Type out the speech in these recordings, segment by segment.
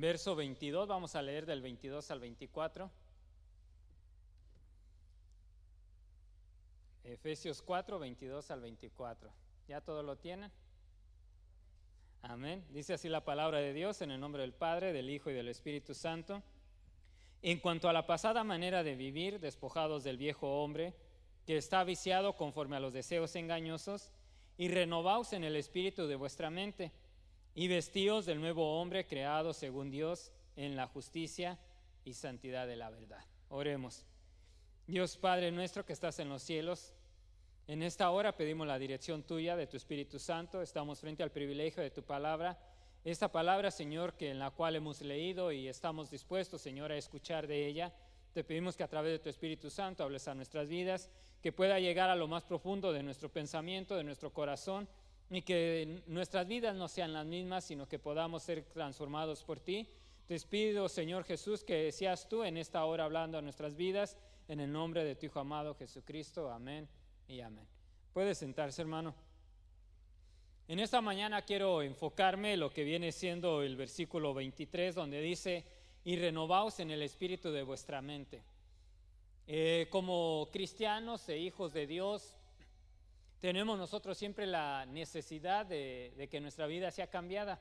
verso 22, vamos a leer del 22 al 24. Efesios 4, 22 al 24. ¿Ya todo lo tienen? Amén. Dice así la palabra de Dios, en el nombre del Padre, del Hijo y del Espíritu Santo. En cuanto a la pasada manera de vivir, despojados del viejo hombre, que está viciado conforme a los deseos engañosos, y renovaos en el espíritu de vuestra mente, y vestíos del nuevo hombre creado según Dios en la justicia y santidad de la verdad. Oremos. Dios Padre nuestro que estás en los cielos, en esta hora pedimos la dirección tuya, de tu Espíritu Santo. Estamos frente al privilegio de tu palabra. Esta palabra, Señor, que en la cual hemos leído y estamos dispuestos, Señor, a escuchar de ella. Te pedimos que a través de tu Espíritu Santo hables a nuestras vidas, que pueda llegar a lo más profundo de nuestro pensamiento, de nuestro corazón, y que nuestras vidas no sean las mismas, sino que podamos ser transformados por ti. Te pido, Señor Jesús, que seas tú en esta hora hablando a nuestras vidas, en el nombre de tu Hijo amado Jesucristo. Amén y amén. Puede sentarse, hermano. En esta mañana quiero enfocarme en lo que viene siendo el versículo 23, donde dice: y renovaos en el espíritu de vuestra mente. Como cristianos e hijos de Dios, tenemos nosotros siempre la necesidad de que nuestra vida sea cambiada.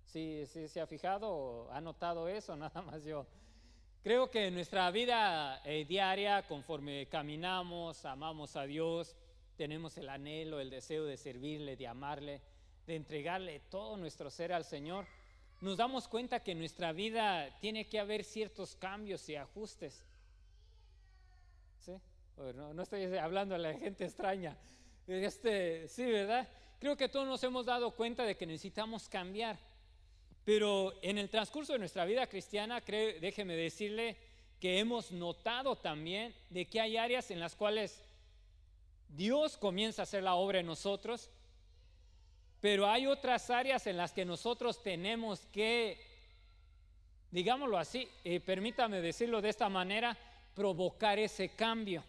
¿Sí se ha fijado o ha notado eso? Nada más yo. Creo que en nuestra vida diaria, conforme caminamos, amamos a Dios, tenemos el anhelo, el deseo de servirle, de amarle, de entregarle todo nuestro ser al Señor. Nos damos cuenta que en nuestra vida tiene que haber ciertos cambios y ajustes. ¿Sí? No estoy hablando a la gente extraña. Sí, ¿verdad? Creo que todos nos hemos dado cuenta de que necesitamos cambiar. Pero en el transcurso de nuestra vida cristiana, déjeme decirle que hemos notado también de que hay áreas en las cuales Dios comienza a hacer la obra en nosotros, pero hay otras áreas en las que nosotros tenemos que, digámoslo así, permítame decirlo de esta manera, provocar ese cambio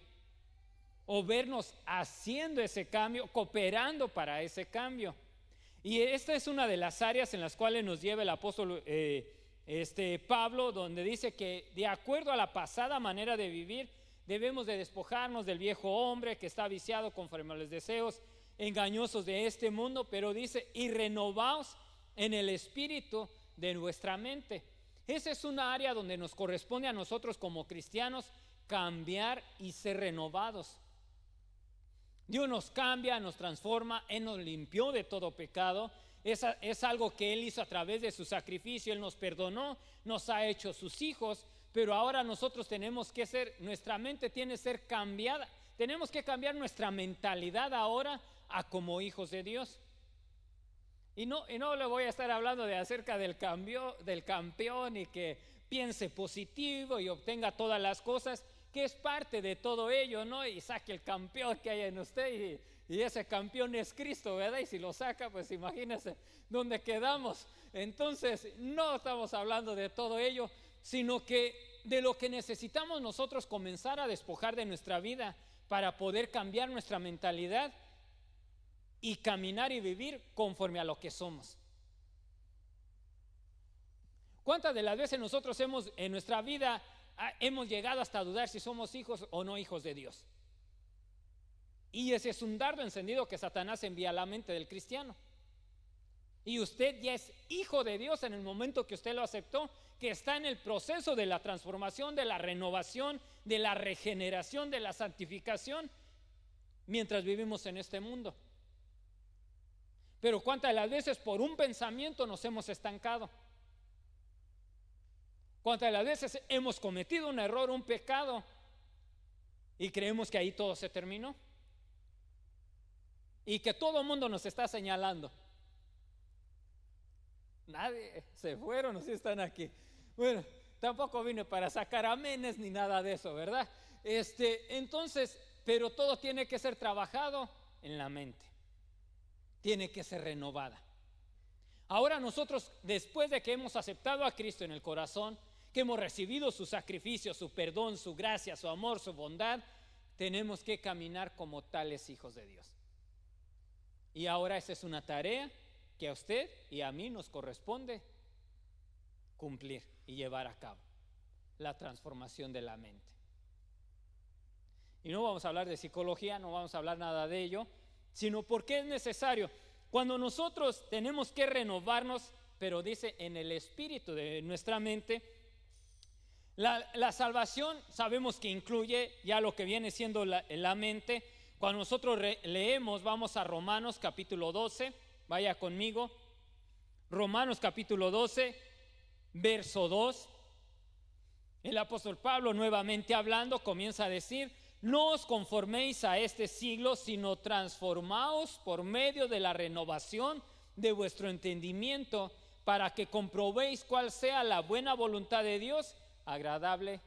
o vernos haciendo ese cambio, cooperando para ese cambio. Y esta es una de las áreas en las cuales nos lleva el apóstol Pablo, donde dice que de acuerdo a la pasada manera de vivir, debemos de despojarnos del viejo hombre que está viciado conforme a los deseos engañosos de este mundo, pero dice: y renovaos en el espíritu de vuestra mente. Esa es una área donde nos corresponde a nosotros como cristianos cambiar y ser renovados. Dios nos cambia, nos transforma, Él nos limpió de todo pecado. Es algo que Él hizo a través de su sacrificio. Él nos perdonó, nos ha hecho sus hijos, pero ahora nosotros tenemos que nuestra mente tiene que ser cambiada. Tenemos que cambiar nuestra mentalidad ahora a como hijos de Dios. Y no le voy a estar hablando acerca del campeón y que piense positivo y obtenga todas las cosas, que es parte de todo ello, ¿no? Y saque el campeón que hay en usted y ese campeón es Cristo, ¿verdad? Y si lo saca, pues imagínense dónde quedamos. Entonces, no estamos hablando de todo ello, sino que de lo que necesitamos nosotros comenzar a despojar de nuestra vida para poder cambiar nuestra mentalidad y caminar y vivir conforme a lo que somos. ¿Cuántas de las veces nosotros en nuestra vida hemos llegado hasta dudar si somos hijos o no hijos de Dios? Y ese es un dardo encendido que Satanás envía a la mente del cristiano. Y usted ya es hijo de Dios en el momento que usted lo aceptó, que está en el proceso de la transformación, de la renovación, de la regeneración, de la santificación, mientras vivimos en este mundo. Pero cuántas de las veces por un pensamiento nos hemos estancado. ¿Cuántas de las veces hemos cometido un error, un pecado, y creemos que ahí todo se terminó? Y que todo el mundo nos está señalando. Nadie, se fueron, sí están aquí. Bueno, tampoco vine para sacar amenes ni nada de eso, ¿verdad? Entonces, pero todo tiene que ser trabajado en la mente. Tiene que ser renovada. Ahora nosotros, después de que hemos aceptado a Cristo en el corazón, que hemos recibido su sacrificio, su perdón, su gracia, su amor, su bondad, tenemos que caminar como tales hijos de Dios. Y ahora esa es una tarea que a usted y a mí nos corresponde cumplir y llevar a cabo la transformación de la mente. Y no vamos a hablar de psicología, no vamos a hablar nada de ello, sino porque es necesario. Cuando nosotros tenemos que renovarnos, pero dice en el espíritu de nuestra mente, la salvación sabemos que incluye ya lo que viene siendo la mente. Cuando nosotros leemos, vamos a Romanos capítulo 12, vaya conmigo, Romanos capítulo 12, verso 2. El apóstol Pablo, nuevamente hablando, comienza a decir: no os conforméis a este siglo, sino transformaos por medio de la renovación de vuestro entendimiento, para que comprobéis cuál sea la buena voluntad de Dios, agradable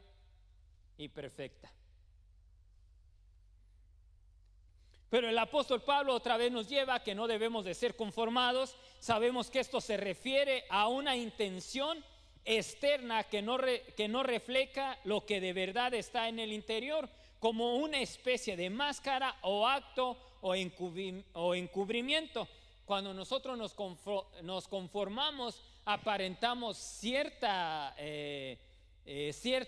y perfecta. Pero el apóstol Pablo otra vez nos lleva a que no debemos de ser conformados. Sabemos que esto se refiere a una intención externa que no refleja lo que de verdad está en el interior, como una especie de máscara o acto o encubrimiento. Cuando nosotros nos conformamos, aparentamos cierta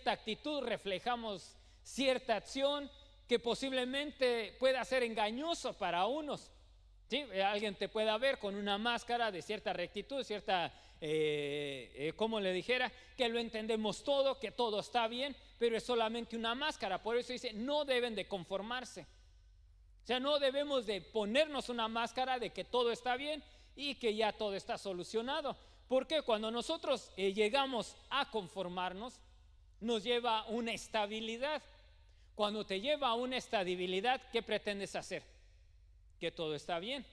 actitud, reflejamos cierta acción que posiblemente pueda ser engañoso para unos. ¿Sí? Alguien te pueda ver con una máscara de cierta rectitud, cierta, como le dijera, que lo entendemos todo, que todo está bien, pero es solamente una máscara. Por eso dice, no deben de conformarse. O sea, no debemos de ponernos una máscara de que todo está bien y que ya todo está solucionado. Porque cuando nosotros llegamos a conformarnos, nos lleva a una estabilidad. Cuando te lleva a una estabilidad, ¿qué pretendes hacer? Que todo está bien.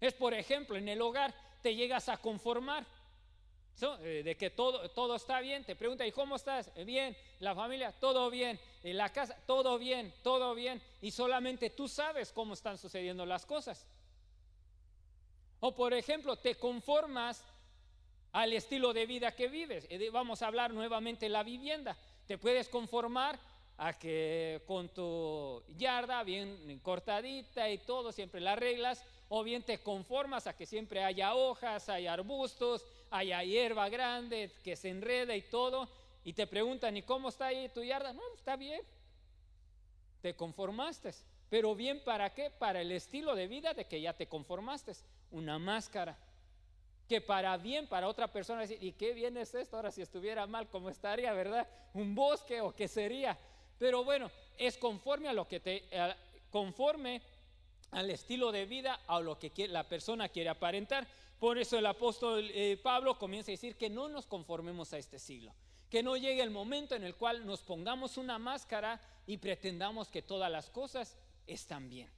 Es, por ejemplo, en el hogar te llegas a conformar, ¿so? De que todo está bien. Te pregunta, ¿y cómo estás? Bien. La familia, todo bien. En la casa, todo bien, todo bien. Y solamente tú sabes cómo están sucediendo las cosas. O, por ejemplo, te conformas al estilo de vida que vives. Vamos a hablar nuevamente de la vivienda. Te puedes conformar a que con tu yarda bien cortadita y todo, siempre la arreglas, o bien te conformas a que siempre haya hojas, haya arbustos, haya hierba grande que se enreda y todo, y te preguntan, ¿y cómo está ahí tu yarda? No, está bien. Te conformaste, pero bien, ¿para qué? Para el estilo de vida de que ya te conformaste, una máscara. Que para bien, para otra persona decir, ¿y qué bien es esto? Ahora si estuviera mal, ¿cómo estaría, verdad? ¿Un bosque o qué sería? Pero bueno, es conforme a lo que conforme al estilo de vida, a lo que la persona quiere aparentar. Por eso el apóstol Pablo comienza a decir que no nos conformemos a este siglo, que no llegue el momento en el cual nos pongamos una máscara y pretendamos que todas las cosas están bien,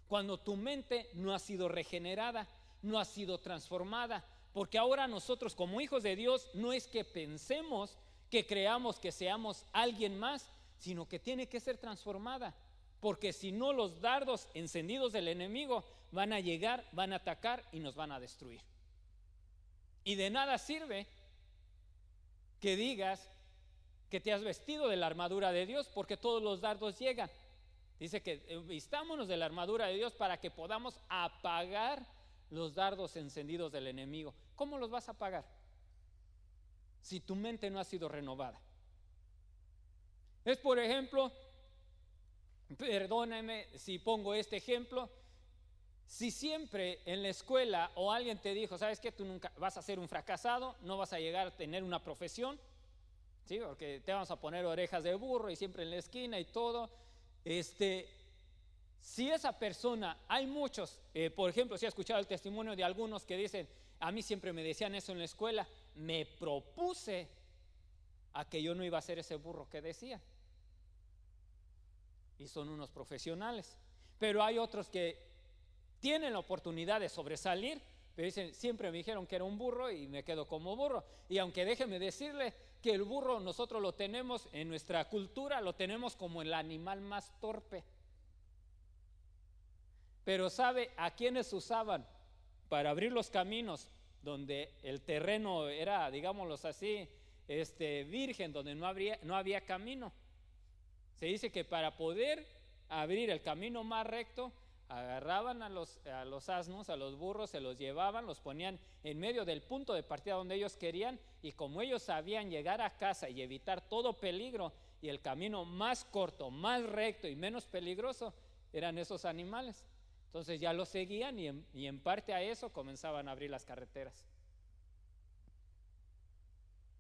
cuando tu mente no ha sido regenerada, no ha sido transformada. Porque ahora nosotros, como hijos de Dios, no es que pensemos, que creamos que seamos alguien más, sino que tiene que ser transformada. Porque si no, los dardos encendidos del enemigo van a llegar, van a atacar y nos van a destruir. Y de nada sirve que digas que te has vestido de la armadura de Dios, porque todos los dardos llegan. Dice que vistámonos de la armadura de Dios para que podamos apagar los dardos encendidos del enemigo. ¿Cómo los vas a apagar? Si tu mente no ha sido renovada. Es, por ejemplo, perdóname si pongo este ejemplo, si siempre en la escuela o alguien te dijo, ¿sabes qué? Tú nunca vas a ser un fracasado, no vas a llegar a tener una profesión, ¿sí? Porque te vamos a poner orejas de burro y siempre en la esquina y todo. Si esa persona, hay muchos, por ejemplo, si he escuchado el testimonio de algunos que dicen, a mí siempre me decían eso en la escuela, me propuse a que yo no iba a ser ese burro que decían. Y son unos profesionales. Pero hay otros que tienen la oportunidad de sobresalir, pero dicen, siempre me dijeron que era un burro y me quedo como burro. Y aunque déjeme decirle que el burro nosotros lo tenemos en nuestra cultura, lo tenemos como el animal más torpe. Pero ¿sabe a quiénes usaban para abrir los caminos donde el terreno era, digámoslo así, virgen, donde no había camino? Se dice que para poder abrir el camino más recto agarraban a los asnos, a los burros, se los llevaban, los ponían en medio del punto de partida donde ellos querían, y como ellos sabían llegar a casa y evitar todo peligro, y el camino más corto, más recto y menos peligroso eran esos animales. Entonces ya los seguían y en parte a eso comenzaban a abrir las carreteras.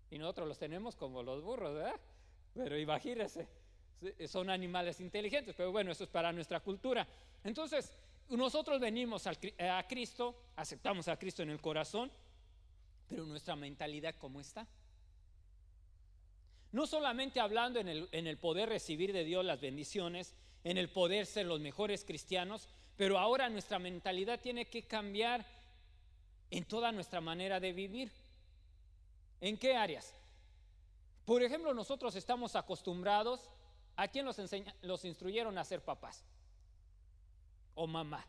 Y nosotros los tenemos como los burros, ¿verdad? Pero imagínense, son animales inteligentes, pero bueno, eso es para nuestra cultura. Entonces, nosotros venimos a Cristo, aceptamos a Cristo en el corazón, pero nuestra mentalidad, ¿cómo está? No solamente hablando en el poder recibir de Dios las bendiciones, en el poder ser los mejores cristianos, pero ahora nuestra mentalidad tiene que cambiar en toda nuestra manera de vivir. ¿En qué áreas? Por ejemplo, nosotros estamos acostumbrados, ¿a quién los instruyeron a ser papás o mamá?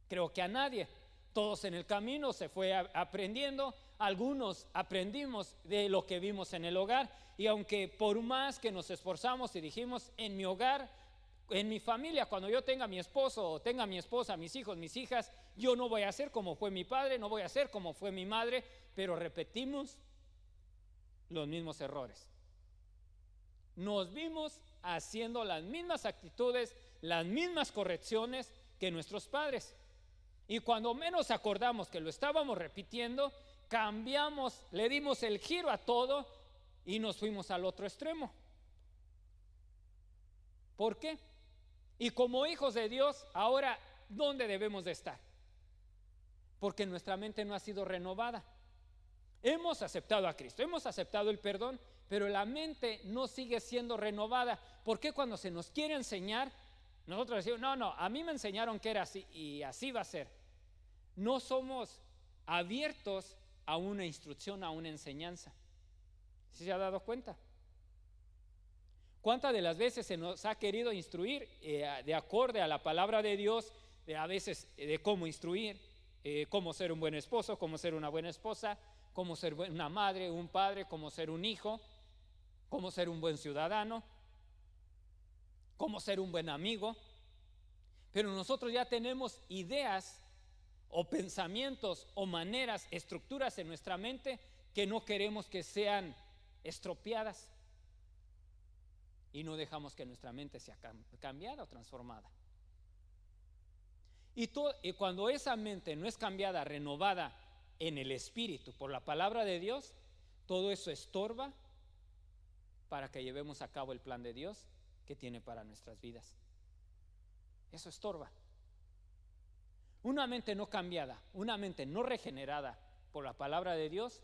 Creo que a nadie. Todos en el camino se fue aprendiendo, algunos aprendimos de lo que vimos en el hogar, y aunque por más que nos esforzamos y dijimos, en mi hogar, en mi familia, cuando yo tenga mi esposo o tenga mi esposa, mis hijos, mis hijas, yo no voy a ser como fue mi padre, no voy a ser como fue mi madre, pero repetimos los mismos errores. Nos vimos haciendo las mismas actitudes, las mismas correcciones que nuestros padres. Y cuando menos acordamos que lo estábamos repitiendo, cambiamos, le dimos el giro a todo y nos fuimos al otro extremo. ¿Por qué? Y como hijos de Dios, ahora, ¿dónde debemos de estar? Porque nuestra mente no ha sido renovada. Hemos aceptado a Cristo, hemos aceptado el perdón, pero la mente no sigue siendo renovada. ¿Por qué cuando se nos quiere enseñar, nosotros decimos, no, a mí me enseñaron que era así y así va a ser? No somos abiertos a una instrucción, a una enseñanza. ¿Sí se ha dado cuenta? ¿Cuántas de las veces se nos ha querido instruir de acorde a la palabra de Dios, a veces de cómo instruir, cómo ser un buen esposo, cómo ser una buena esposa, cómo ser una madre, un padre, cómo ser un hijo, cómo ser un buen ciudadano, cómo ser un buen amigo? Pero nosotros ya tenemos ideas o pensamientos o maneras, estructuras en nuestra mente que no queremos que sean estropeadas, y no dejamos que nuestra mente sea cambiada o transformada. Y cuando esa mente no es cambiada, renovada en el espíritu por la palabra de Dios, todo eso estorba para que llevemos a cabo el plan de Dios que tiene para nuestras vidas. Eso estorba. Una mente no cambiada, una mente no regenerada por la palabra de Dios,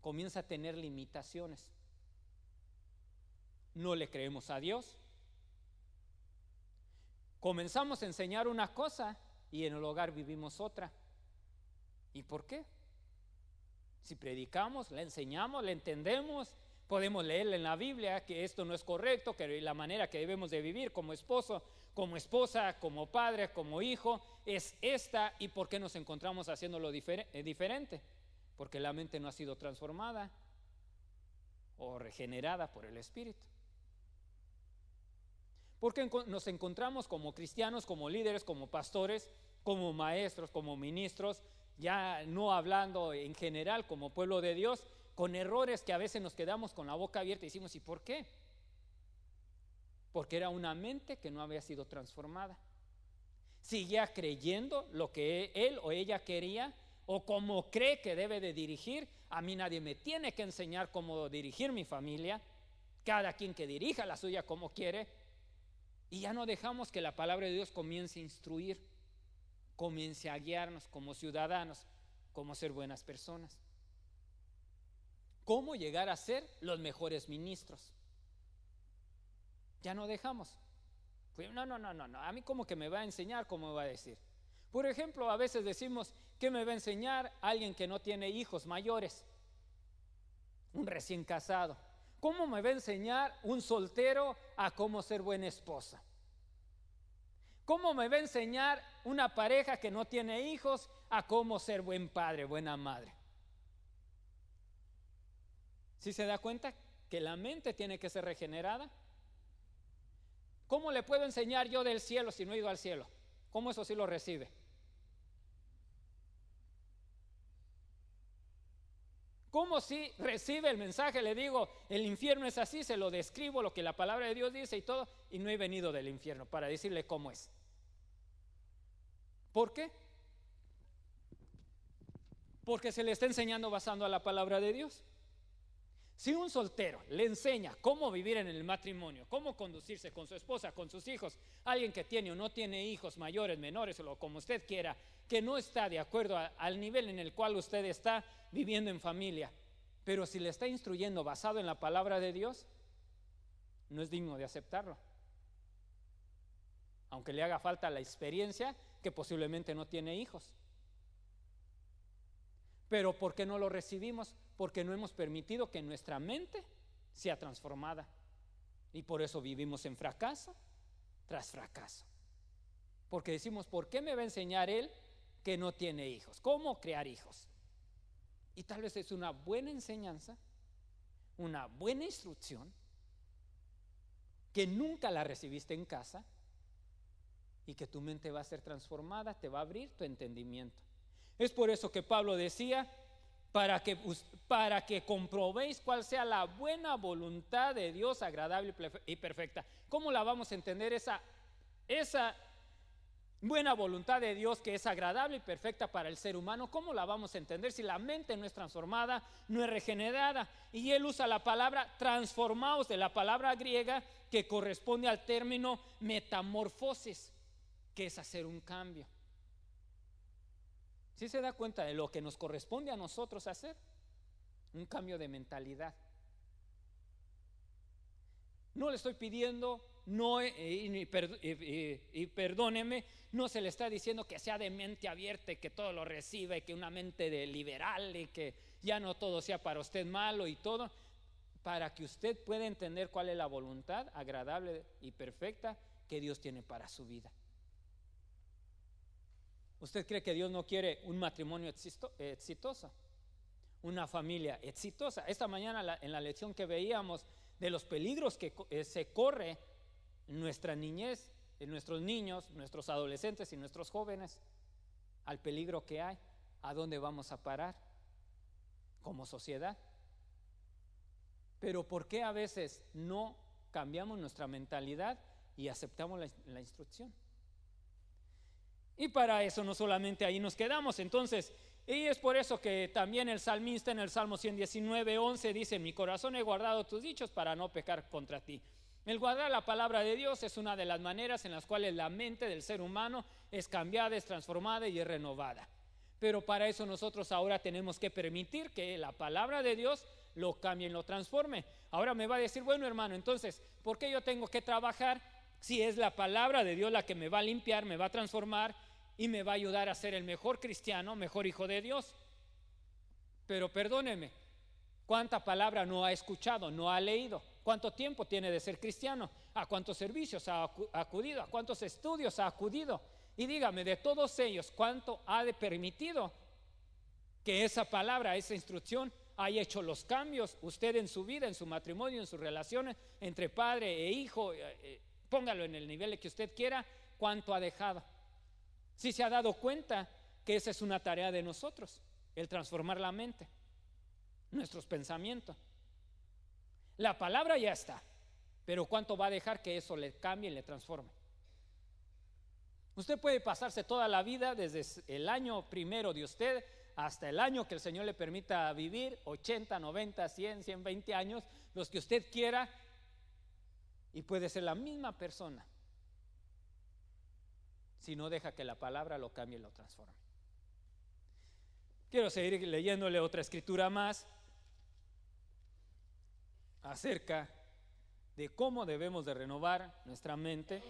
comienza a tener limitaciones. No le creemos a Dios. Comenzamos a enseñar una cosa y en el hogar vivimos otra. ¿Y por qué? Si predicamos, la enseñamos, la entendemos, podemos leer en la Biblia que esto no es correcto, que la manera que debemos de vivir como esposo, como esposa, como padre, como hijo, es esta. ¿Y por qué nos encontramos haciéndolo diferente? Porque la mente no ha sido transformada o regenerada por el Espíritu. Porque nos encontramos como cristianos, como líderes, como pastores, como maestros, como ministros, ya no hablando en general como pueblo de Dios, con errores que a veces nos quedamos con la boca abierta y decimos, ¿y por qué? Porque era una mente que no había sido transformada. Seguía creyendo lo que él o ella quería o como cree que debe de dirigir. A mí nadie me tiene que enseñar cómo dirigir mi familia, cada quien que dirija la suya como quiere. Y ya no dejamos que la palabra de Dios comience a instruir, comience a guiarnos como ciudadanos, cómo ser buenas personas, cómo llegar a ser los mejores ministros. Ya no dejamos. No, a mí como que me va a enseñar, cómo me va a decir. Por ejemplo, a veces decimos, ¿qué me va a enseñar alguien que no tiene hijos mayores? Un recién casado. ¿Cómo me va a enseñar un soltero a cómo ser buena esposa? ¿Cómo me va a enseñar una pareja que no tiene hijos a cómo ser buen padre, buena madre? ¿Sí se da cuenta que la mente tiene que ser regenerada? ¿Cómo le puedo enseñar yo del cielo si no he ido al cielo? ¿Cómo eso sí lo recibe? ¿Cómo si recibe el mensaje? Le digo, el infierno es así, se lo describo, lo que la palabra de Dios dice y todo, y no he venido del infierno para decirle cómo es. ¿Por qué? Porque se le está enseñando basando a la palabra de Dios. Si un soltero le enseña cómo vivir en el matrimonio, cómo conducirse con su esposa, con sus hijos, alguien que tiene o no tiene hijos mayores, menores, o como usted quiera, que no está de acuerdo al nivel en el cual usted está viviendo en familia, pero si le está instruyendo basado en la palabra de Dios, no es digno de aceptarlo. Aunque le haga falta la experiencia, que posiblemente no tiene hijos. Pero ¿por qué no lo recibimos? Porque no hemos permitido que nuestra mente sea transformada. Y por eso vivimos en fracaso tras fracaso. Porque decimos, ¿por qué me va a enseñar él que no tiene hijos? ¿Cómo crear hijos? Y tal vez es una buena enseñanza, una buena instrucción, que nunca la recibiste en casa y que tu mente va a ser transformada, te va a abrir tu entendimiento. Es por eso que Pablo decía, para que comprobéis cuál sea la buena voluntad de Dios, agradable y perfecta. ¿Cómo la vamos a entender esa buena voluntad de Dios que es agradable y perfecta para el ser humano? ¿Cómo la vamos a entender si la mente no es transformada, no es regenerada? Y él usa la palabra transformaos, de la palabra griega que corresponde al término metamorfosis, que es hacer un cambio. ¿Sí se da cuenta de lo que nos corresponde a nosotros hacer? Un cambio de mentalidad. No le estoy pidiendo, y perdóneme, no se le está diciendo que sea de mente abierta y que todo lo reciba y que una mente de liberal y que ya no todo sea para usted malo y todo, para que usted pueda entender cuál es la voluntad agradable y perfecta que Dios tiene para su vida. ¿Usted cree que Dios no quiere un matrimonio exitoso? Una familia exitosa. Esta mañana en la lección que veíamos de los peligros que se corre en nuestra niñez, en nuestros niños, nuestros adolescentes y nuestros jóvenes, al peligro que hay, a dónde vamos a parar como sociedad. Pero ¿por qué a veces no cambiamos nuestra mentalidad y aceptamos la instrucción? Y para eso no solamente ahí nos quedamos. Entonces, y es por eso que también el salmista en el Salmo 119:11 dice: mi corazón he guardado tus dichos para no pecar contra ti. El guardar la palabra de Dios es una de las maneras en las cuales la mente del ser humano es cambiada, es transformada y es renovada. Pero para eso nosotros ahora tenemos que permitir que la palabra de Dios lo cambie y lo transforme. Ahora me va a decir, bueno, hermano, entonces, ¿por qué yo tengo que trabajar si es la palabra de Dios la que me va a limpiar, me va a transformar y me va a ayudar a ser el mejor cristiano, mejor hijo de Dios? Pero perdóneme, ¿cuánta palabra no ha escuchado, no ha leído? ¿Cuánto tiempo tiene de ser cristiano? ¿A cuántos servicios ha acudido? ¿A cuántos estudios ha acudido? Y dígame, de todos ellos, ¿cuánto ha permitido que esa palabra, esa instrucción haya hecho los cambios usted en su vida, en su matrimonio, en sus relaciones entre padre e hijo? Póngalo en el nivel que usted quiera. ¿Cuánto ha dejado? Si se ha dado cuenta que esa es una tarea de nosotros, el transformar la mente, nuestros pensamientos. La palabra ya está, pero ¿cuánto va a dejar que eso le cambie y le transforme? Usted puede pasarse toda la vida, desde el año primero de usted hasta el año que el Señor le permita vivir, 80, 90, 100, 120 años, los que usted quiera, y puede ser la misma persona si no deja que la palabra lo cambie y lo transforme. Quiero seguir leyéndole otra escritura más acerca de cómo debemos de renovar nuestra mente.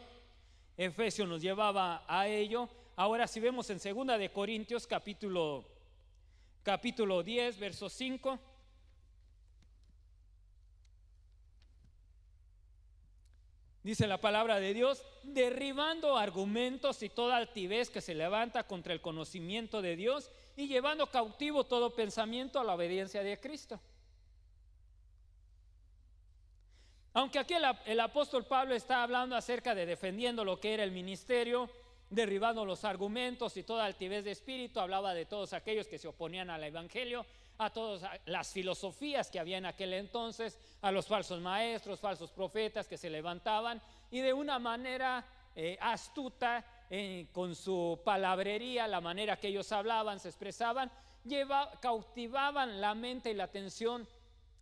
Efesios nos llevaba a ello. Ahora si vemos en 2 de Corintios capítulo 10, verso 5. Dice la palabra de Dios: derribando argumentos y toda altivez que se levanta contra el conocimiento de Dios y llevando cautivo todo pensamiento a la obediencia de Cristo. Aunque aquí el apóstol Pablo está hablando acerca de defendiendo lo que era el ministerio, derribando los argumentos y toda altivez de espíritu. Hablaba de todos aquellos que se oponían al evangelio, a todas las filosofías que había en aquel entonces, a los falsos maestros, falsos profetas que se levantaban y de una manera astuta, con su palabrería, la manera que ellos hablaban, se expresaban, cautivaban la mente y la atención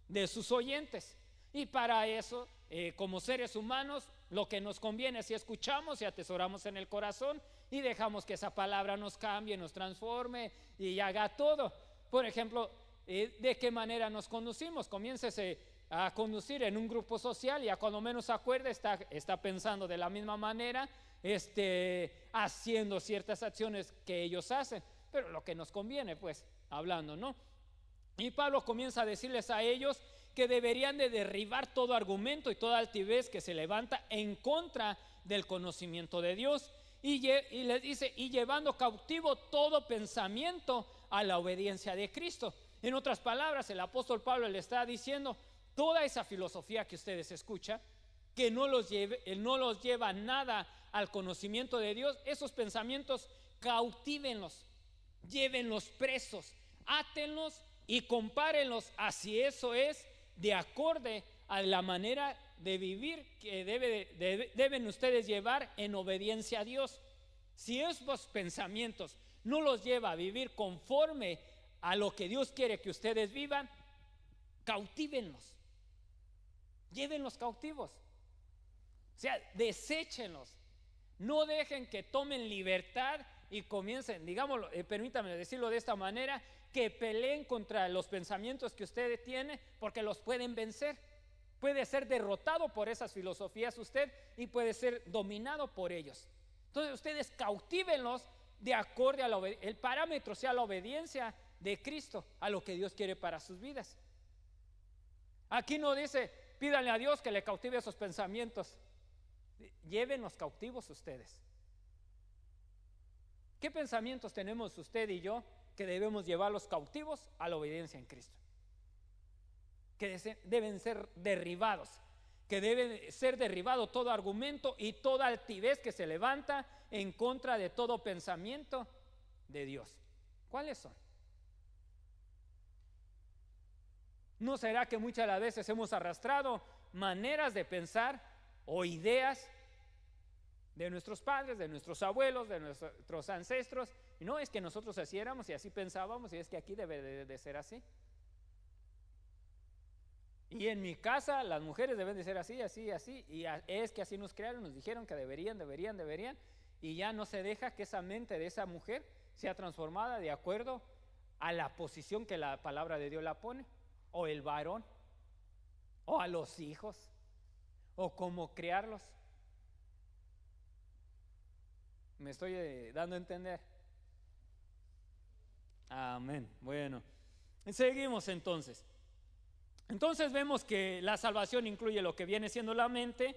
de sus oyentes. Y para eso, como seres humanos, lo que nos conviene es si escuchamos y atesoramos en el corazón y dejamos que esa palabra nos cambie, nos transforme y haga todo. Por ejemplo, ¿de qué manera nos conducimos? Comiéncese a conducir en un grupo social y a cuando menos se acuerde está pensando de la misma manera, haciendo ciertas acciones que ellos hacen, pero lo que nos conviene, pues, hablando, ¿no? Y Pablo comienza a decirles a ellos que deberían de derribar todo argumento y toda altivez que se levanta en contra del conocimiento de Dios, y les dice, y llevando cautivo todo pensamiento a la obediencia de Cristo. En otras palabras, el apóstol Pablo le está diciendo, toda esa filosofía que ustedes escuchan, que no los lleva nada al conocimiento de Dios, esos pensamientos cautívenlos, llévenlos presos, átenlos y compárenlos a si eso es de acorde a la manera de vivir que deben ustedes llevar en obediencia a Dios. Si esos pensamientos no los lleva a vivir conforme a lo que Dios quiere que ustedes vivan, cautívenlos, llévenlos cautivos, o sea, deséchenlos, no dejen que tomen libertad y comiencen, digámoslo, permítanme decirlo de esta manera, que peleen contra los pensamientos que ustedes tienen, porque los pueden vencer. Puede ser derrotado por esas filosofías usted y puede ser dominado por ellos. Entonces ustedes cautívenlos de acorde a el parámetro sea la obediencia de Cristo a lo que Dios quiere para sus vidas. Aquí no dice pídanle a Dios que le cautive esos pensamientos, llévenlos cautivos ustedes. ¿Qué pensamientos tenemos usted y yo que debemos llevarlos cautivos a la obediencia en Cristo? Que deben ser derribados, que debe ser derribado todo argumento y toda altivez que se levanta en contra de todo pensamiento de Dios. ¿Cuáles son? ¿No será que muchas de las veces hemos arrastrado maneras de pensar o ideas de nuestros padres, de nuestros abuelos, de nuestros ancestros? Y no es que nosotros así éramos y así pensábamos y es que aquí debe de ser así. Y en mi casa las mujeres deben de ser así, así, así. Y es que así nos crearon, nos dijeron que deberían. Y ya no se deja que esa mente de esa mujer sea transformada de acuerdo a la posición que la palabra de Dios la pone. O el varón, o a los hijos, o cómo criarlos. ¿Me estoy dando a entender? Amén. Bueno, seguimos entonces. Entonces vemos que la salvación incluye lo que viene siendo la mente,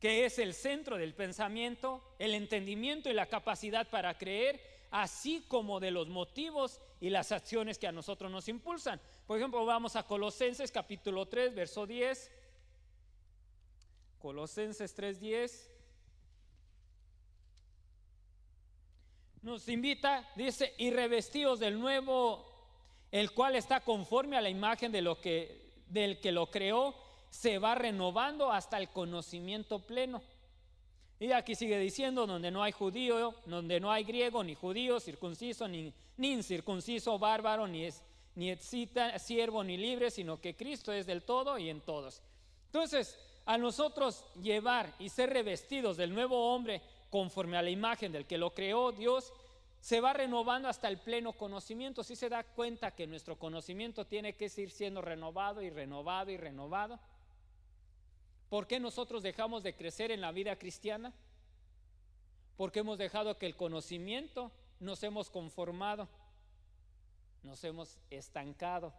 que es el centro del pensamiento, el entendimiento y la capacidad para creer, así como de los motivos y las acciones que a nosotros nos impulsan. Por ejemplo, vamos a Colosenses capítulo 3, verso 10. Colosenses 3:10. Nos invita, dice, y revestidos del nuevo, el cual está conforme a la imagen del que lo creó, se va renovando hasta el conocimiento pleno. Y aquí sigue diciendo, donde no hay judío, donde no hay griego, ni judío, circunciso, ni incircunciso, bárbaro, ni escita, siervo, ni libre, sino que Cristo es del todo y en todos. Entonces, a nosotros llevar y ser revestidos del nuevo hombre conforme a la imagen del que lo creó, Dios se va renovando hasta el pleno conocimiento. Si se da cuenta que nuestro conocimiento tiene que ir siendo renovado y renovado y renovado. ¿Por qué nosotros dejamos de crecer en la vida cristiana? Porque hemos dejado que el conocimiento nos hemos conformado, nos hemos estancado.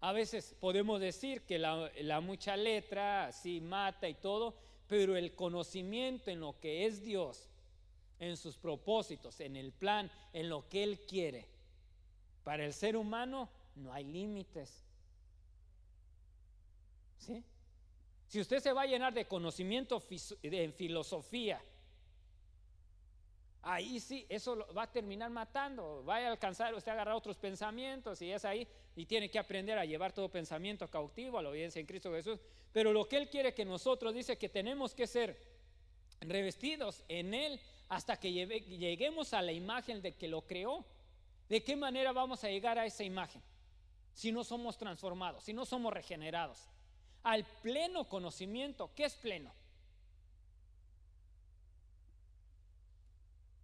A veces podemos decir que la mucha letra sí mata y todo, pero el conocimiento en lo que es Dios, en sus propósitos, en el plan, en lo que Él quiere, para el ser humano no hay límites. ¿Sí? Si usted se va a llenar de conocimiento en filosofía, ahí sí, eso va a terminar matando. Va a alcanzar usted a agarrar otros pensamientos y es ahí, y tiene que aprender a llevar todo pensamiento cautivo a la obediencia en Cristo Jesús. Pero lo que Él quiere que nosotros, dice que tenemos que ser revestidos en Él hasta que lleguemos a la imagen de que lo creó. ¿De qué manera vamos a llegar a esa imagen? Si no somos transformados, si no somos regenerados al pleno conocimiento. ¿Qué es pleno?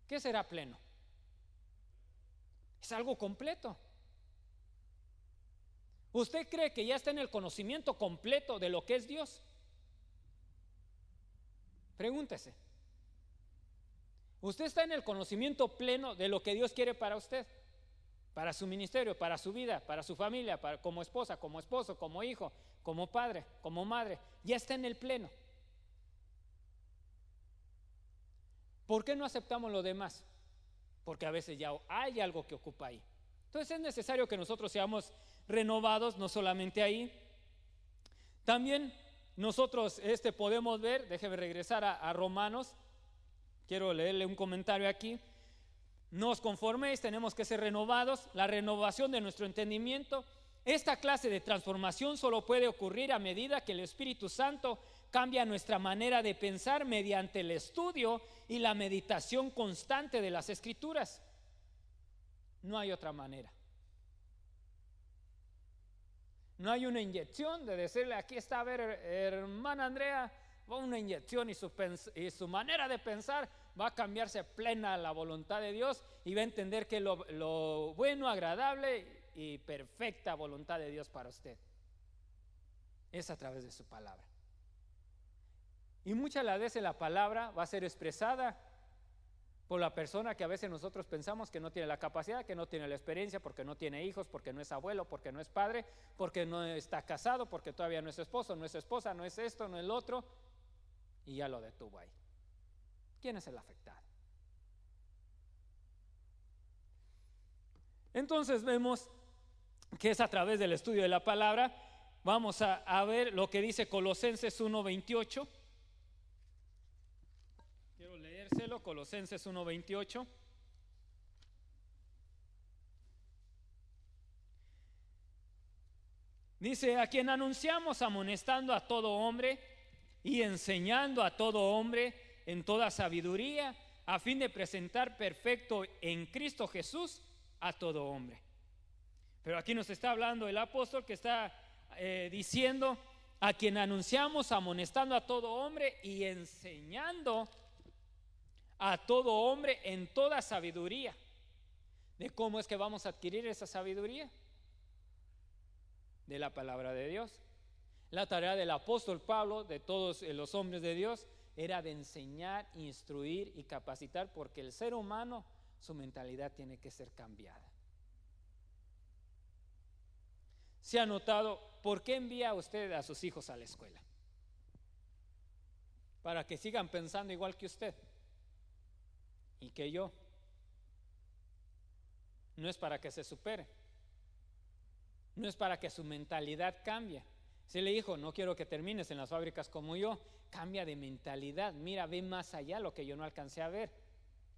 ¿Qué será pleno? Es algo completo. ¿Usted cree que ya está en el conocimiento completo de lo que es Dios? Pregúntese. ¿Usted está en el conocimiento pleno de lo que Dios quiere para usted? Para su ministerio, para su vida, para su familia, como esposa, como esposo, como hijo, como padre, como madre. Ya está en el pleno. ¿Por qué no aceptamos lo demás? Porque a veces ya hay algo que ocupa ahí. Entonces es necesario que nosotros seamos renovados, no solamente ahí. También nosotros podemos ver, déjeme regresar a Romanos. Quiero leerle un comentario aquí. No os conforméis, tenemos que ser renovados. La renovación de nuestro entendimiento. Esta clase de transformación solo puede ocurrir a medida que el Espíritu Santo cambia nuestra manera de pensar mediante el estudio y la meditación constante de las Escrituras. No hay otra manera. No hay una inyección de decirle, aquí está, a ver, hermana Andrea, va una inyección y su manera de pensar va a cambiarse plena a la voluntad de Dios y va a entender que lo bueno, agradable y perfecta voluntad de Dios para usted es a través de su palabra. Y muchas veces la palabra va a ser expresada por la persona que a veces nosotros pensamos que no tiene la capacidad, que no tiene la experiencia, porque no tiene hijos, porque no es abuelo, porque no es padre, porque no está casado, porque todavía no es esposo, no es esposa, no es esto, no es lo otro, y ya lo detuvo ahí. ¿Quién es el afectado? Entonces vemos que es a través del estudio de la palabra. Vamos a ver lo que dice Colosenses 1:28. Quiero leérselo, Colosenses 1:28. Dice: a quien anunciamos amonestando a todo hombre y enseñando a todo hombre en toda sabiduría, a fin de presentar perfecto en Cristo Jesús a todo hombre. Pero aquí nos está hablando el apóstol que está diciendo: a quien anunciamos amonestando a todo hombre y enseñando a todo hombre en toda sabiduría. ¿De cómo es que vamos a adquirir esa sabiduría? De la palabra de Dios. La tarea del apóstol Pablo, de todos los hombres de Dios, era de enseñar, instruir y capacitar, porque el ser humano, su mentalidad tiene que ser cambiada. ¿Se ha notado por qué envía usted a sus hijos a la escuela? Para que sigan pensando igual que usted y que yo. No es para que se supere, no es para que su mentalidad cambie. Si le dijo, no quiero que termines en las fábricas como yo, cambia de mentalidad, mira, ve más allá lo que yo no alcancé a ver.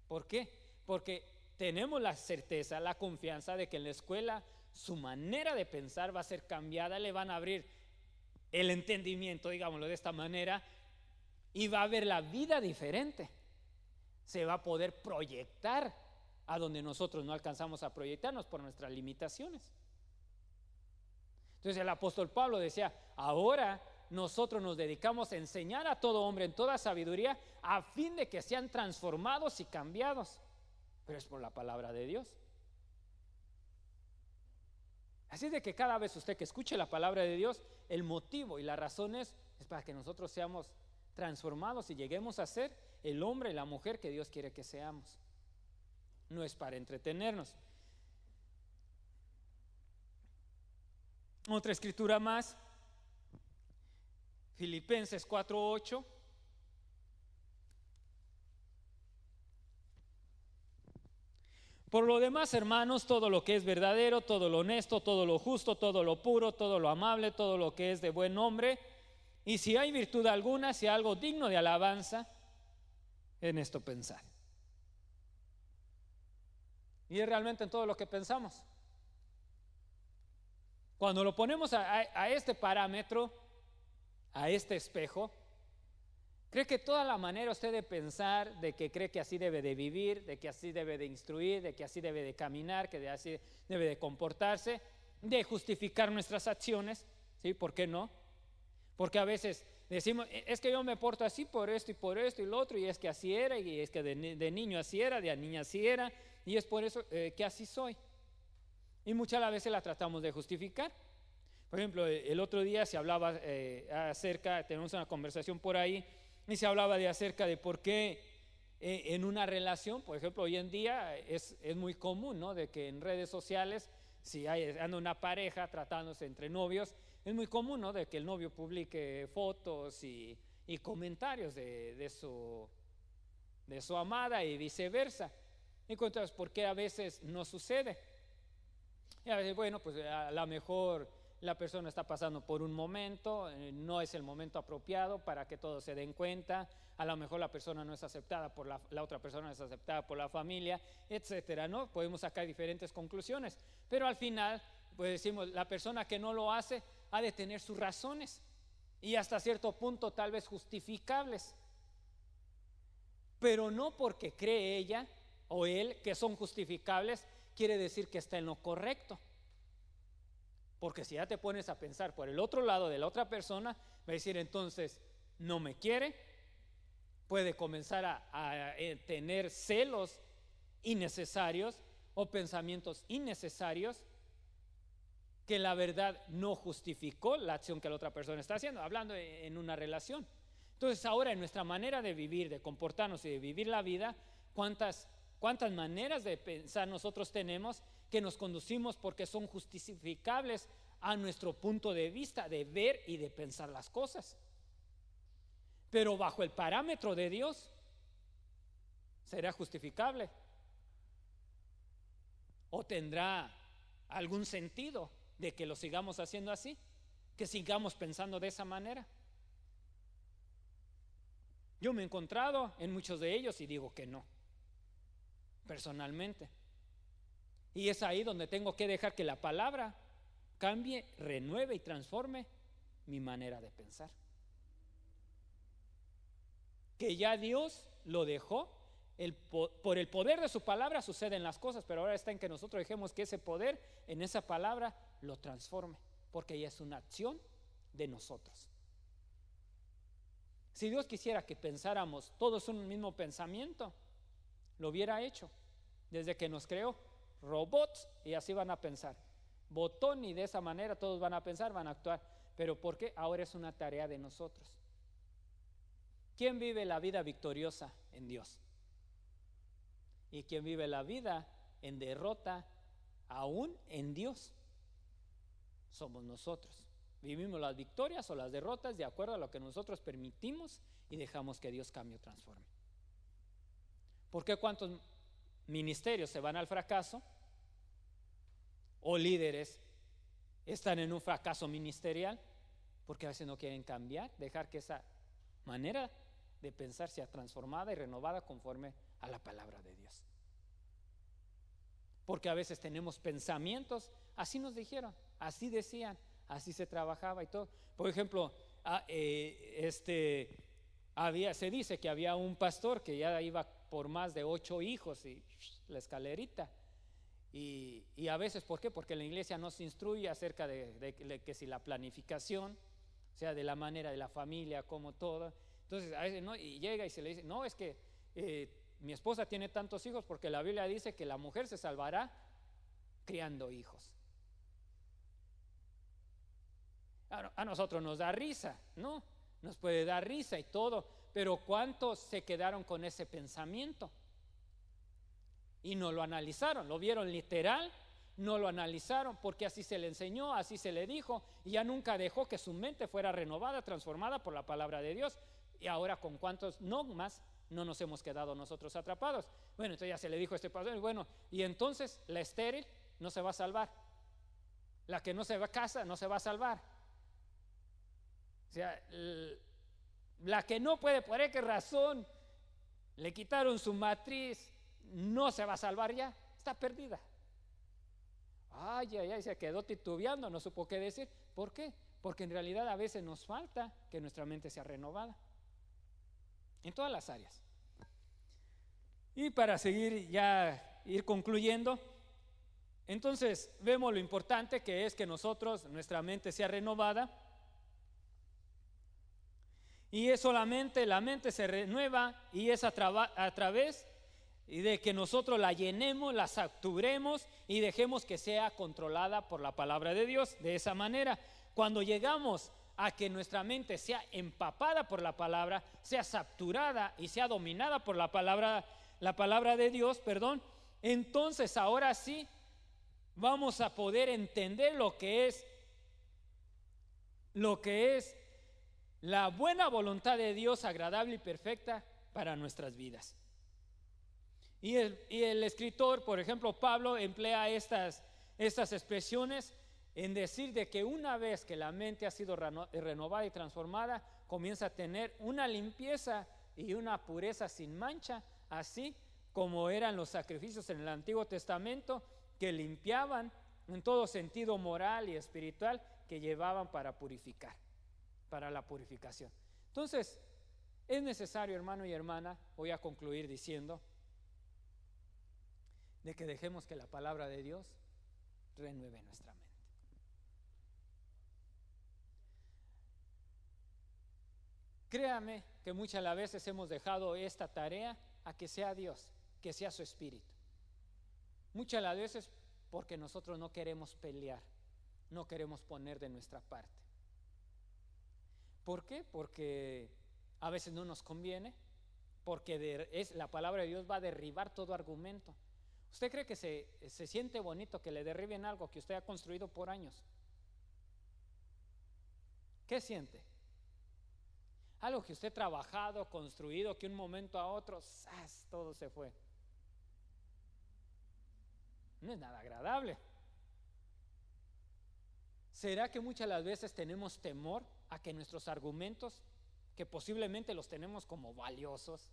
¿Por qué? Porque tenemos la certeza, la confianza de que en la escuela su manera de pensar va a ser cambiada, le van a abrir el entendimiento, digámoslo de esta manera, y va a ver la vida diferente. Se va a poder proyectar a donde nosotros no alcanzamos a proyectarnos por nuestras limitaciones. Entonces el apóstol Pablo decía, ahora nosotros nos dedicamos a enseñar a todo hombre en toda sabiduría, a fin de que sean transformados y cambiados. Pero es por la palabra de Dios. Así de que cada vez usted que escuche la palabra de Dios, el motivo y la razón es para que nosotros seamos transformados y lleguemos a ser el hombre y la mujer que Dios quiere que seamos. No es para entretenernos. Otra escritura más, Filipenses 4:8. Por lo demás, hermanos, todo lo que es verdadero, todo lo honesto, todo lo justo, todo lo puro, todo lo amable, todo lo que es de buen nombre, y si hay virtud alguna, si hay algo digno de alabanza, en esto pensad. Y es realmente en todo lo que pensamos. Cuando lo ponemos a este parámetro, a este espejo, ¿cree que toda la manera usted de pensar, de que cree que así debe de vivir, de que así debe de instruir, de que así debe de caminar, que así debe de comportarse, de justificar nuestras acciones? ¿Sí? ¿Por qué no? Porque a veces decimos, es que yo me porto así por esto y lo otro, y es que así era, y es que de niño así era, de niña así era, y es por eso que así soy. Y muchas veces la tratamos de justificar. Por ejemplo, el otro día se hablaba tenemos una conversación por ahí, y se hablaba acerca de por qué en una relación, por ejemplo, hoy en día es muy común, ¿no? De que en redes sociales, si anda una pareja tratándose entre novios, es muy común, ¿no? De que el novio publique fotos y comentarios de su amada y viceversa. Y entonces, ¿por qué a veces no sucede? Y a veces, bueno, pues a lo mejor la persona está pasando por un momento, no es el momento apropiado para que todos se den cuenta, a lo mejor la persona no es aceptada por la otra persona, no es aceptada por la familia, etcétera, ¿no? Podemos sacar diferentes conclusiones, pero al final, pues decimos, la persona que no lo hace ha de tener sus razones y hasta cierto punto tal vez justificables, pero no porque cree ella o él que son justificables quiere decir que está en lo correcto. Porque si ya te pones a pensar por el otro lado de la otra persona, va a decir entonces no me quiere, puede comenzar a tener celos innecesarios o pensamientos innecesarios que la verdad no justificó la acción que la otra persona está haciendo, hablando en una relación. Entonces ahora en nuestra manera de vivir, de comportarnos y de vivir la vida, ¿cuántas maneras de pensar nosotros tenemos que nos conducimos porque son justificables a nuestro punto de vista de ver y de pensar las cosas? Pero bajo el parámetro de Dios, ¿será justificable? ¿O tendrá algún sentido de que lo sigamos haciendo así? Que sigamos pensando de esa manera. Yo me he encontrado en muchos de ellos y digo que no, personalmente. Y es ahí donde tengo que dejar que la palabra cambie, renueve y transforme mi manera de pensar. Que ya Dios lo dejó, por el poder de su palabra suceden las cosas, pero ahora está en que nosotros dejemos que ese poder en esa palabra lo transforme, porque ya es una acción de nosotros. Si Dios quisiera que pensáramos todos un mismo pensamiento, lo hubiera hecho. Desde que nos creó, robots, y así van a pensar, botón, y de esa manera todos van a pensar, van a actuar. Pero ¿por qué? Ahora es una tarea de nosotros. ¿Quién vive la vida victoriosa en Dios? ¿Y quién vive la vida en derrota aún en Dios? Somos nosotros. Vivimos las victorias o las derrotas de acuerdo a lo que nosotros permitimos y dejamos que Dios cambie o transforme. ¿Por qué cuántos ministerios se van al fracaso o líderes están en un fracaso ministerial? Porque a veces no quieren cambiar, dejar que esa manera de pensar sea transformada y renovada conforme a la palabra de Dios. Porque a veces tenemos pensamientos, así nos dijeron, así decían, así se trabajaba y todo. Por ejemplo, se dice que había un pastor que ya iba por más de 8 hijos y la escalerita. Y a veces, ¿por qué? Porque la iglesia no se instruye acerca de que si la planificación, o sea, de la manera de la familia, como todo. Entonces, a veces, ¿no? Y llega y se le dice, no, es que mi esposa tiene tantos hijos porque la Biblia dice que la mujer se salvará criando hijos. A nosotros nos da risa, ¿no? Nos puede dar risa y todo, pero ¿cuántos se quedaron con ese pensamiento? Y no lo analizaron, lo vieron literal, no lo analizaron porque así se le enseñó, así se le dijo, y ya nunca dejó que su mente fuera renovada, transformada por la palabra de Dios. Y ahora con cuántos más no nos hemos quedado nosotros atrapados. Bueno, entonces ya se le dijo a este pastor, bueno, y entonces la estéril no se va a salvar, la que no se va a casa no se va a salvar, o sea, la que no puede, por qué razón le quitaron su matriz, no se va a salvar ya, está perdida. Ay, ay, ay, se quedó titubeando, no supo qué decir. ¿Por qué? Porque en realidad a veces nos falta que nuestra mente sea renovada en todas las áreas. Y para seguir ya, ir concluyendo, entonces vemos lo importante que es que nuestra mente sea renovada. Y es solamente, la mente se renueva y es a través de que nosotros la llenemos, la saturemos y dejemos que sea controlada por la palabra de Dios. De esa manera, cuando llegamos a que nuestra mente sea empapada por la palabra, sea saturada y sea dominada por la palabra de Dios, entonces ahora sí vamos a poder entender lo que es la buena voluntad de Dios, agradable y perfecta para nuestras vidas. Y el escritor, por ejemplo, Pablo, emplea estas expresiones en decir de que una vez que la mente ha sido renovada y transformada, comienza a tener una limpieza y una pureza sin mancha, así como eran los sacrificios en el Antiguo Testamento, que limpiaban en todo sentido moral y espiritual, que llevaban para purificar, para la purificación. Entonces, es necesario, hermano y hermana, voy a concluir diciendo de que dejemos que la palabra de Dios renueve nuestra mente. Créame que muchas las veces hemos dejado esta tarea a que sea Dios, que sea su Espíritu. Muchas las veces porque nosotros no queremos pelear, no queremos poner de nuestra parte. ¿Por qué? Porque a veces no nos conviene, porque la palabra de Dios va a derribar todo argumento. ¿Usted cree que se siente bonito que le derriben algo que usted ha construido por años? ¿Qué siente? Algo que usted ha trabajado, construido, que un momento a otro, ¡zas!, todo se fue. No es nada agradable. ¿Será que muchas las veces tenemos temor a que nuestros argumentos, que posiblemente los tenemos como valiosos,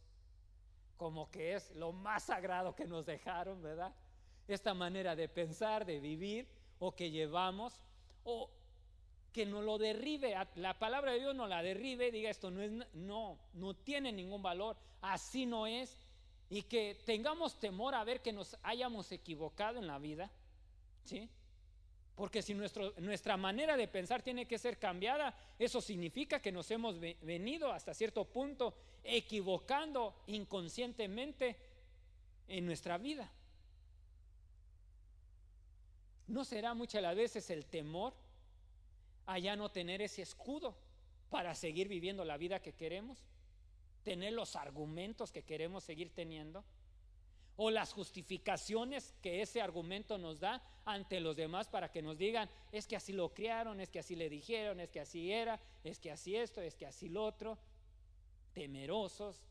como que es lo más sagrado que nos dejaron, ¿verdad? Esta manera de pensar, de vivir, o que llevamos, o que nos lo derribe, la palabra de Dios nos la derribe, diga esto no tiene ningún valor, así no es, y que tengamos temor a ver que nos hayamos equivocado en la vida, ¿sí? Porque si nuestra manera de pensar tiene que ser cambiada, eso significa que nos hemos venido hasta cierto punto equivocando inconscientemente en nuestra vida. ¿No será muchas las veces el temor a ya no tener ese escudo para seguir viviendo la vida que queremos? ¿Tener los argumentos que queremos seguir teniendo? ¿O las justificaciones que ese argumento nos da ante los demás para que nos digan, es que así lo criaron, es que así le dijeron, es que así era, es que así esto, es que así lo otro? Temerosos,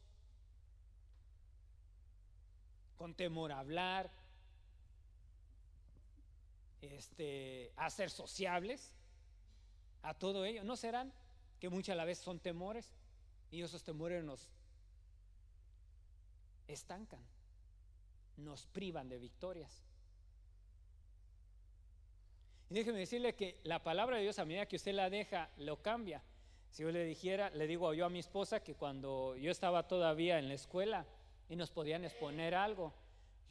con temor a hablar, a ser sociables, a todo ello. ¿No serán que muchas a la vez son temores y esos temores nos estancan, nos privan de victorias? Y déjeme decirle que la palabra de Dios, a medida que usted la deja, lo cambia. Si yo le digo yo a mi esposa que cuando yo estaba todavía en la escuela y nos podían exponer algo,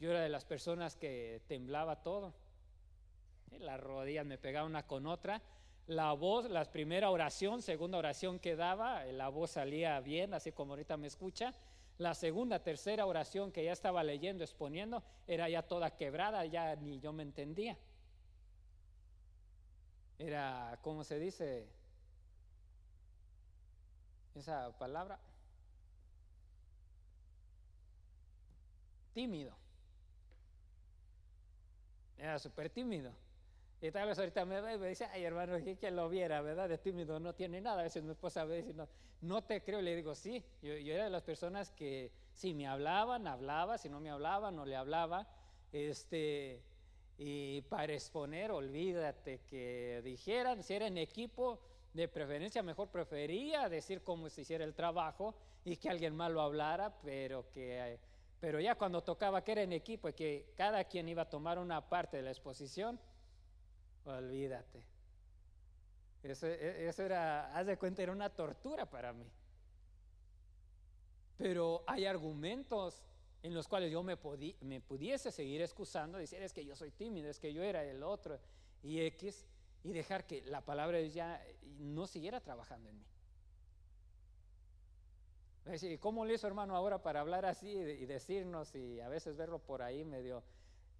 yo era de las personas que temblaba todo. Las rodillas me pegaban una con otra. La voz, la primera oración, segunda oración que daba, la voz salía bien, así como ahorita me escucha. La segunda, tercera oración que ya estaba leyendo, exponiendo, era ya toda quebrada, ya ni yo me entendía. Era, ¿cómo se dice esa palabra? Tímido. Era súper tímido. Y tal vez ahorita me dice, ay hermano, que lo viera, ¿verdad? De tímido no tiene nada. A veces mi esposa me dice, no te creo. Le digo, sí, yo era de las personas que si me hablaban, hablaba, si no me hablaban, no le hablaba. Y para exponer, olvídate que dijeran, si era en equipo, de preferencia mejor prefería decir cómo se hiciera el trabajo y que alguien más lo hablara, pero que Pero ya cuando tocaba que era en equipo y que cada quien iba a tomar una parte de la exposición, olvídate. Eso era, haz de cuenta, era una tortura para mí. Pero hay argumentos en los cuales yo me pudiese seguir excusando, decir es que yo soy tímido, es que yo era el otro y X, y dejar que la palabra de Dios ya no siguiera trabajando en mí. ¿Cómo le hizo, hermano, ahora para hablar así y decirnos, y a veces verlo por ahí medio,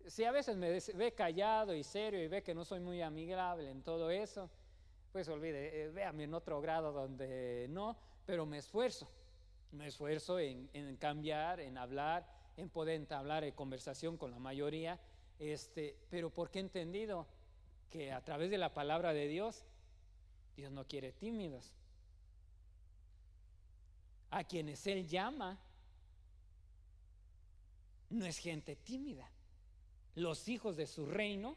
si a veces me ve callado y serio y ve que no soy muy amigable en todo eso, pues olvide, véame en otro grado donde no, pero me esfuerzo en cambiar, en hablar, en poder entablar conversación con la mayoría, pero porque he entendido que a través de la palabra de Dios, Dios no quiere tímidos. A quienes Él llama no es gente tímida. Los hijos de su reino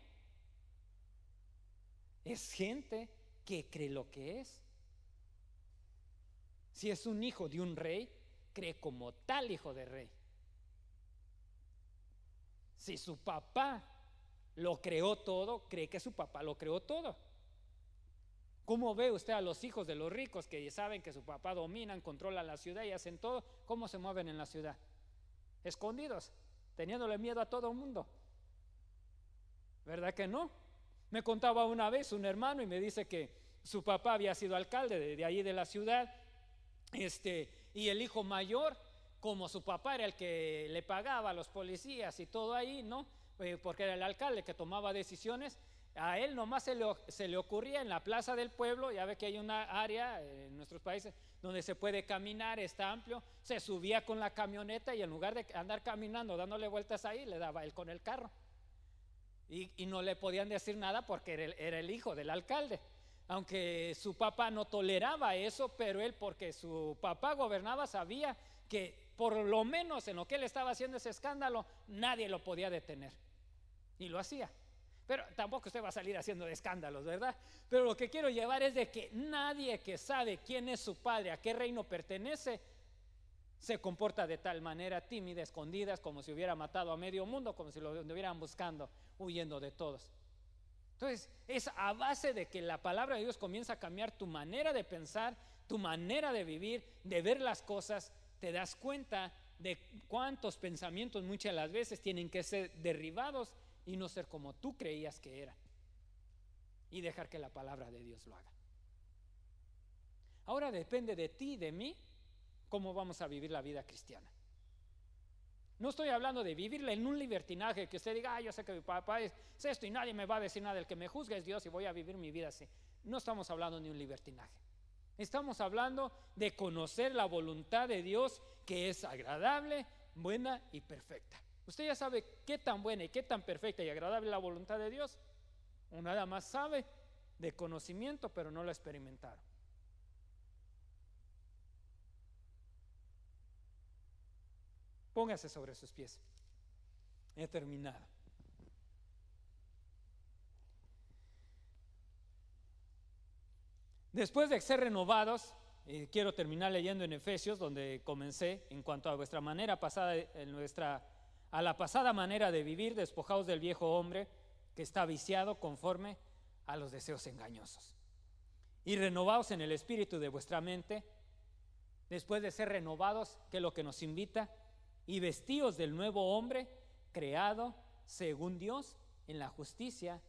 es gente que cree lo que es. Si es un hijo de un rey, cree como tal hijo de rey. Si su papá lo creó todo, cree que su papá lo creó todo. ¿Cómo ve usted a los hijos de los ricos que saben que su papá dominan, controlan la ciudad y hacen todo? ¿Cómo se mueven en la ciudad? Escondidos, teniéndole miedo a todo el mundo. ¿Verdad que no? Me contaba una vez un hermano y me dice que su papá había sido alcalde de ahí de la ciudad, y el hijo mayor, como su papá era el que le pagaba a los policías y todo ahí, ¿no? Porque era el alcalde que tomaba decisiones. A él nomás se le ocurría en la plaza del pueblo, ya ve que hay una área en nuestros países donde se puede caminar, está amplio, se subía con la camioneta y en lugar de andar caminando, dándole vueltas ahí, le daba él con el carro. Y no le podían decir nada porque era el hijo del alcalde. Aunque su papá no toleraba eso, pero él, porque su papá gobernaba, sabía que por lo menos en lo que él estaba haciendo ese escándalo, nadie lo podía detener. Y lo hacía. Pero tampoco usted va a salir haciendo escándalos, ¿verdad? Pero lo que quiero llevar es de que nadie que sabe quién es su padre, a qué reino pertenece, se comporta de tal manera tímida, escondidas, como si hubiera matado a medio mundo, como si lo estuvieran buscando, huyendo de todos. Entonces, es a base de que la palabra de Dios comienza a cambiar tu manera de pensar, tu manera de vivir, de ver las cosas, te das cuenta de cuántos pensamientos muchas de las veces tienen que ser derribados y no ser como tú creías que era, y dejar que la palabra de Dios lo haga. Ahora depende de ti y de mí cómo vamos a vivir la vida cristiana. No estoy hablando de vivirla en un libertinaje, que usted diga, yo sé que mi papá es esto y nadie me va a decir nada, el que me juzga es Dios y voy a vivir mi vida así. No estamos hablando de un libertinaje. Estamos hablando de conocer la voluntad de Dios, que es agradable, buena y perfecta. ¿Usted ya sabe qué tan buena y qué tan perfecta y agradable es la voluntad de Dios? O nada más sabe de conocimiento, pero no lo ha experimentado. Póngase sobre sus pies. He terminado. Después de ser renovados, quiero terminar leyendo en Efesios, donde comencé, en cuanto a vuestra manera pasada, a la pasada manera de vivir, despojados del viejo hombre que está viciado conforme a los deseos engañosos, y renovados en el espíritu de vuestra mente. Después de ser renovados, que es lo que nos invita, y vestidos del nuevo hombre creado según Dios en la justicia